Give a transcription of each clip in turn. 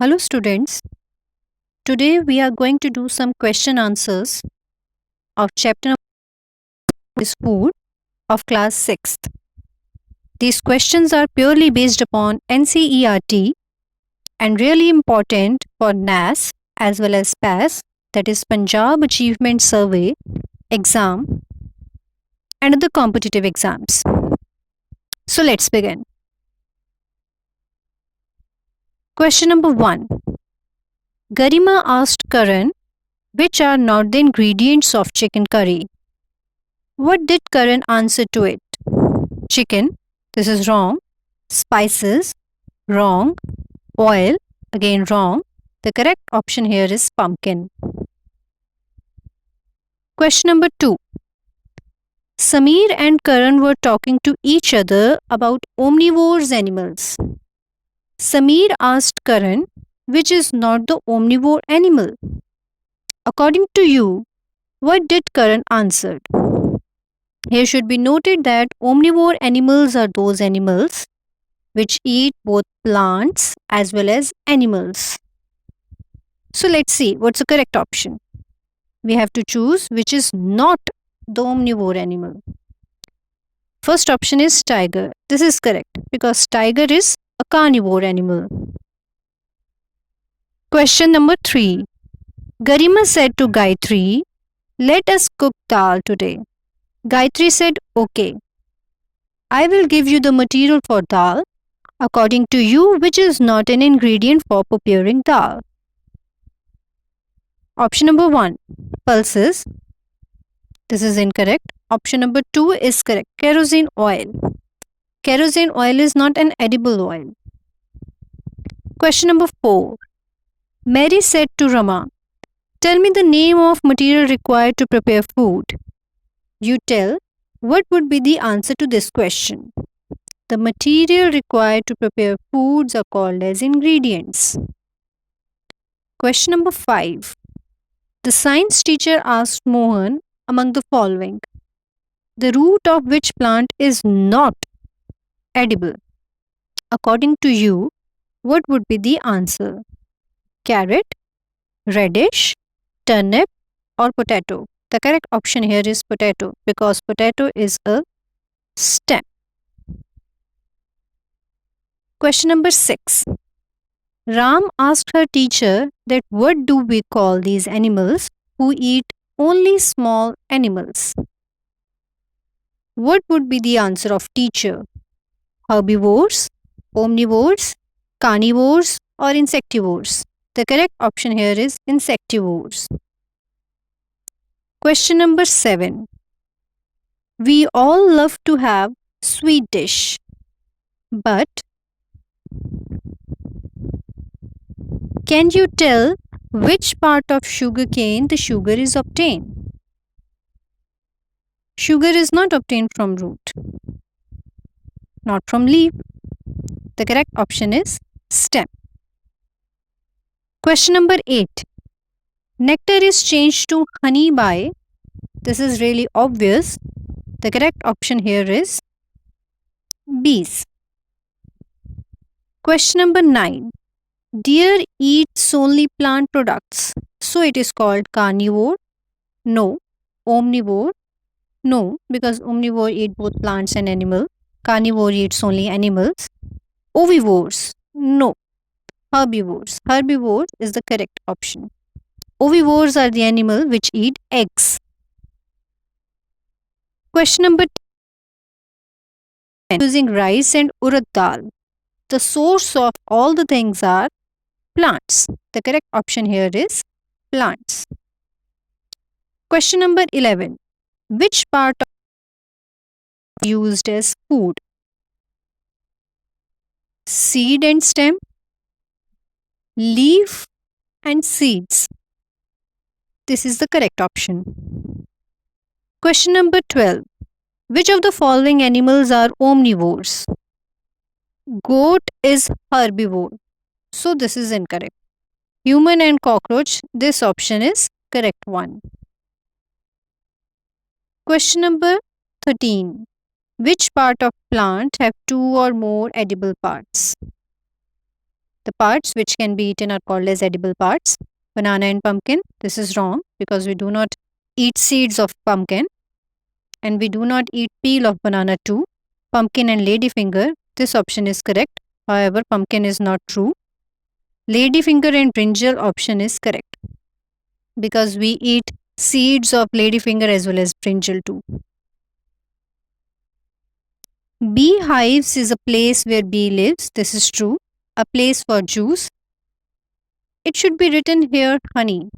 Hello students, today we are going to do some question answers of chapter number is food of class 6th. These questions are purely based upon NCERT and really important for NAS as well as PAS, that is Punjab Achievement Survey exam and other competitive exams. So let's begin. Question number 1. Garima asked Karan which are not the ingredients of chicken curry. What did Karan answer to it? Chicken, this is wrong. Spices, wrong. Oil, again wrong. The correct option here is pumpkin. Question number 2. Sameer and Karan were talking to each other about omnivores animals. Sameer asked Karan, which is not the omnivore animal? According to you, what did Karan answer? Here should be noted that omnivore animals are those animals which eat both plants as well as animals. So let's see what's the correct option. We have to choose which is not the omnivore animal. First option is tiger. This is correct because tiger is a carnivore animal. Question number 3. Garima said to Gayatri, let us cook dal today. Gayatri said, okay. I will give you the material for dal. According to you, which is not an ingredient for preparing dal? Option number 1, pulses. This is incorrect. Option number 2 is correct. Kerosene oil. Kerosene oil is not an edible oil. Question number 4. Mary said to Rama, tell me the name of material required to prepare food. You tell what would be the answer to this question. The material required to prepare foods are called as ingredients. Question number 5. The science teacher asked Mohan among the following, the root of which plant is not edible? According to you, what would be the answer? Carrot, radish, turnip, or potato? The correct option here is potato because potato is a stem. Question number 6. Ram asked her teacher that what do we call these animals who eat only small animals? What would be the answer of teacher? Herbivores, omnivores, carnivores, or insectivores? The correct option here is insectivores. Question number 7. We all love to have sweet dish, but can you tell which part of sugarcane the sugar is obtained? Sugar is not obtained from root, not from leaf. The correct option is stem. Question number 8. Nectar is changed to honey by, this is really obvious. The correct option here is bees. Question number 9. Deer eats only plant products, so it is called carnivore. No. Omnivore. No, because omnivore eat both plants and animals. Carnivore eats only animals. Ovivores. No. Herbivores. Herbivores is the correct option. Ovivores are the animal which eat eggs. Question number 10. Using rice and urad dal. The source of all the things are plants. The correct option here is plants. Question number 11. Which part of used as food? Seed and stem, leaf and seeds. This is the correct option. Question number 12. Which of the following animals are omnivores? Goat is herbivore. So this is incorrect. Human and cockroach, this option is correct one. Question number 13. Which part of plant have two or more edible parts? The parts which can be eaten are called as edible parts. Banana and pumpkin, this is wrong because we do not eat seeds of pumpkin and we do not eat peel of banana too. Pumpkin and ladyfinger, this option is correct. However, pumpkin is not true. Ladyfinger and brinjal option is correct because we eat seeds of ladyfinger as well as brinjal too. Beehives is a place where bee lives. This is true. A place for juice. It should be written here honey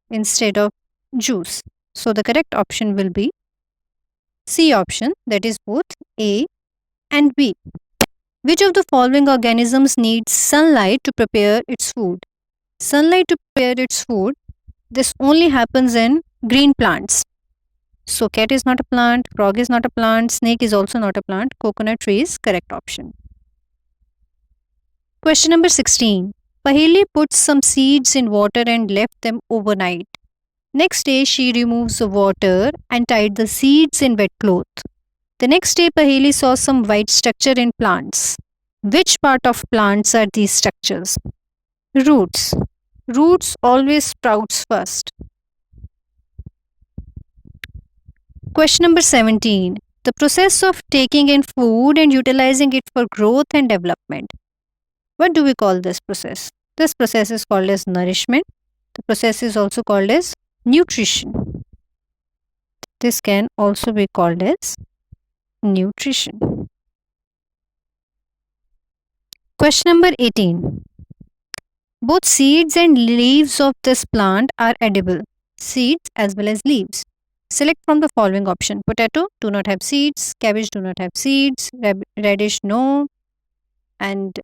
instead of juice. So the correct option will be C option, that is both A and B. Which of the following organisms needs sunlight to prepare its food? Sunlight to prepare its food, this only happens in green plants. So cat is not a plant, frog is not a plant, snake is also not a plant, coconut tree is correct option. Question number 16. Paheli puts some seeds in water and left them overnight. Next day she removes the water and tied the seeds in wet cloth. The next day Paheli saw some white structure in plants. Which part of plants are these structures? Roots. Roots always sprouts first. Question number 17. The process of taking in food and utilizing it for growth and development. What do we call this process? This process is called as nourishment. The process is also called as nutrition. This can also be called as nutrition. Question number 18. Both seeds and leaves of this plant are edible. Seeds as well as leaves. Select from the following option. Potato do not have seeds, cabbage do not have seeds, radish no, and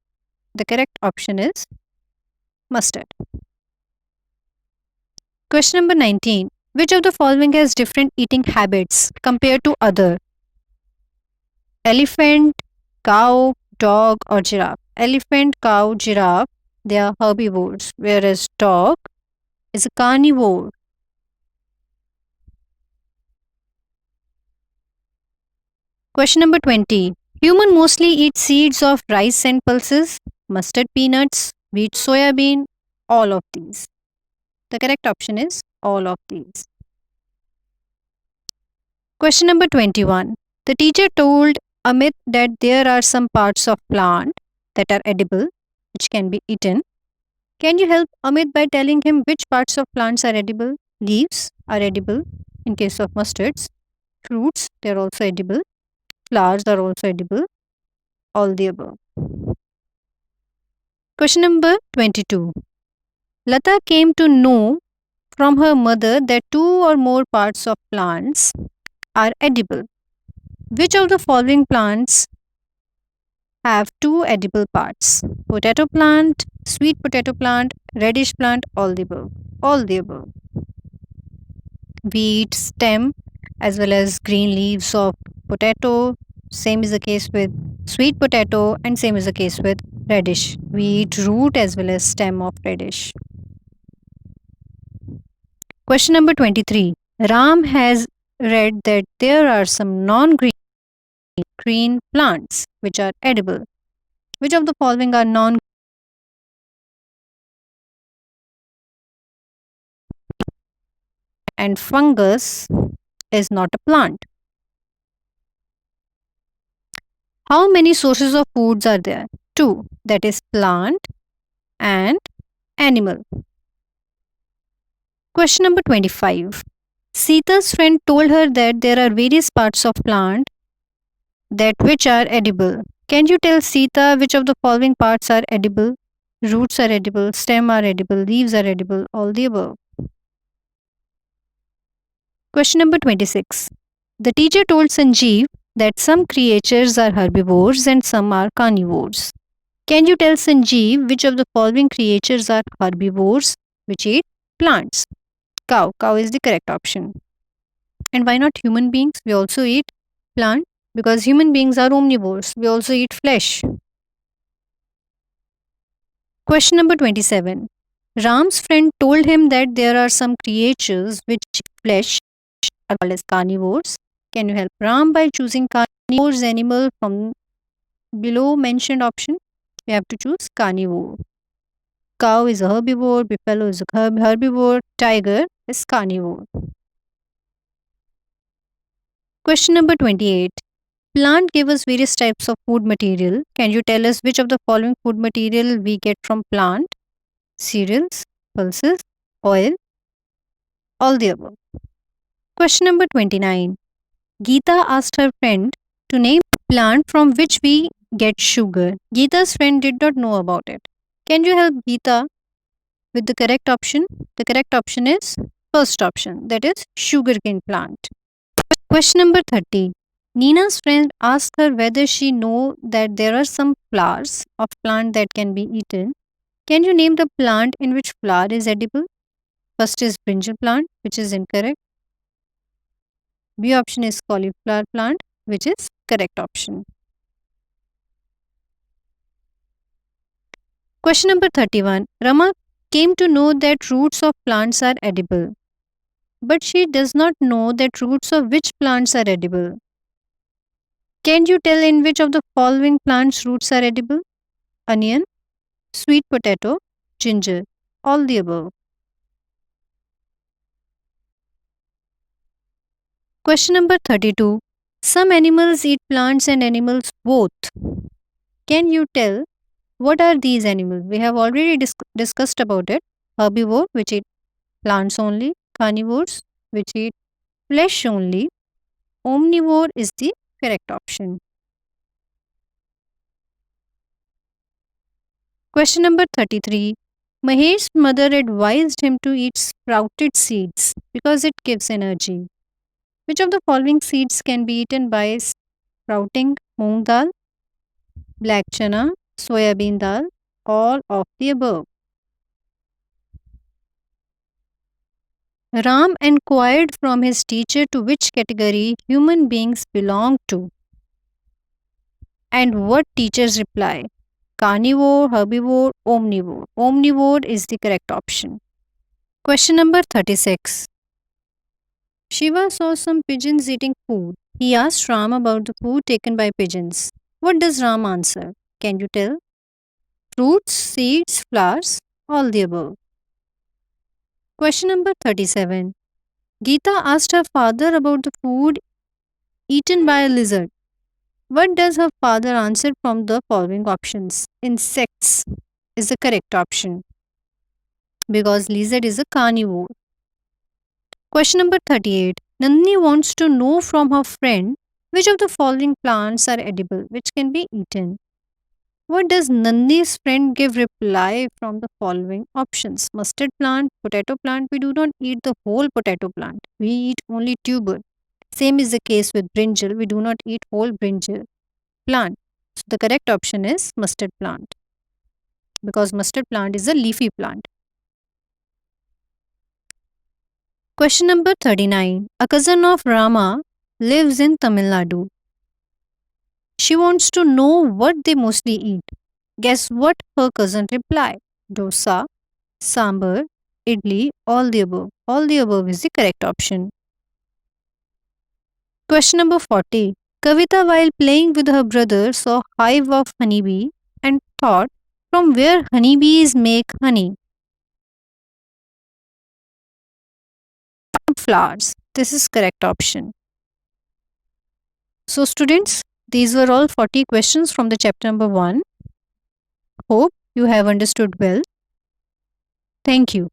the correct option is mustard. Question number 19. Which of the following has different eating habits compared to other? Elephant, cow, dog or giraffe? Elephant, cow, giraffe, they are herbivores, whereas dog is a carnivore. Question number 20. Human mostly eat seeds of rice and pulses, mustard peanuts, wheat soya bean, all of these. The correct option is all of these. Question number 21. The teacher told Amit that there are some parts of plant that are edible, which can be eaten. Can you help Amit by telling him which parts of plants are edible? Leaves are edible in case of mustards. Fruits, they are also edible. Flowers are also edible. All the above. Question number 22. Lata came to know from her mother that two or more parts of plants are edible. Which of the following plants have two edible parts? Potato plant, sweet potato plant, radish plant, all the above. All the above. Wheat, stem, as well as green leaves of potato. Same is the case with sweet potato, and same is the case with radish. Wheat, root, as well as stem of radish. Question number 23. Ram has read that there are some non-green green plants which are edible. Which of the following are non and fungus is not a plant? How many sources of foods are there? Two, that is plant and animal. Question number 25. Sita's friend told her that there are various parts of plant that which are edible. Can you tell Sita which of the following parts are edible? Roots are edible, stem are edible, leaves are edible, all the above. Question number 26. The teacher told Sanjeev that some creatures are herbivores and some are carnivores. Can you tell Sanjeev which of the following creatures are herbivores which eat plants? Cow. Cow is the correct option. And why not human beings? We also eat plant because human beings are omnivores. We also eat flesh. Question number 27. Ram's friend told him that there are some creatures which eat flesh are called as carnivores. Can you help Ram by choosing carnivores animal from below mentioned option? We have to choose carnivore. Cow is a herbivore, buffalo is a herbivore, tiger is carnivore. Question number 28. Plant give us various types of food material. Can you tell us which of the following food material we get from plant? Cereals, pulses, oil, all the above. Question number 29. Geeta asked her friend to name a plant from which we get sugar. Geeta's friend did not know about it. Can you help Geeta with the correct option? The correct option is first option, that is sugarcane plant. Question number 30. Nina's friend asked her whether she know that there are some flowers of plant that can be eaten. Can you name the plant in which flower is edible? First is brinjal plant, which is incorrect. B option is cauliflower plant, which is correct option. Question number 31. Rama came to know that roots of plants are edible, but she does not know that roots of which plants are edible. Can you tell in which of the following plants roots are edible? Onion, sweet potato, ginger, all the above. Question number 32. Some animals eat plants and animals both. Can you tell what are these animals? We have already discussed about it. Herbivore, which eat plants only. Carnivores, which eat flesh only. Omnivore is the correct option. Question number 33. Mahesh's mother advised him to eat sprouted seeds because it gives energy. Which of the following seeds can be eaten by sprouting? Moong dal, black chana, soyabeen dal, all of the above. Ram inquired from his teacher to which category human beings belong to. And what teachers reply? Carnivore, herbivore, omnivore. Omnivore is the correct option. Question number 36. Shiva saw some pigeons eating food. He asked Ram about the food taken by pigeons. What does Ram answer? Can you tell? Fruits, seeds, flowers, all the above. Question number 37. Geeta asked her father about the food eaten by a lizard. What does her father answer from the following options? Insects is the correct option because lizard is a carnivore. Question number 38. Nandini wants to know from her friend which of the following plants are edible, which can be eaten. What does Nandini's friend give reply from the following options? Mustard plant, potato plant. We do not eat the whole potato plant. We eat only tuber. Same is the case with brinjal. We do not eat whole brinjal plant. So the correct option is mustard plant because mustard plant is a leafy plant. Question number 39. A cousin of Rama lives in Tamil Nadu. She wants to know what they mostly eat. Guess what her cousin replied? Dosa, sambar, idli, all the above. All the above is the correct option. Question number 40. Kavita, while playing with her brother, saw a hive of honeybee and thought, from where honeybees make honey? Flowers. This is correct option. So students, these were all 40 questions from the chapter number 1. Hope you have understood well. Thank you.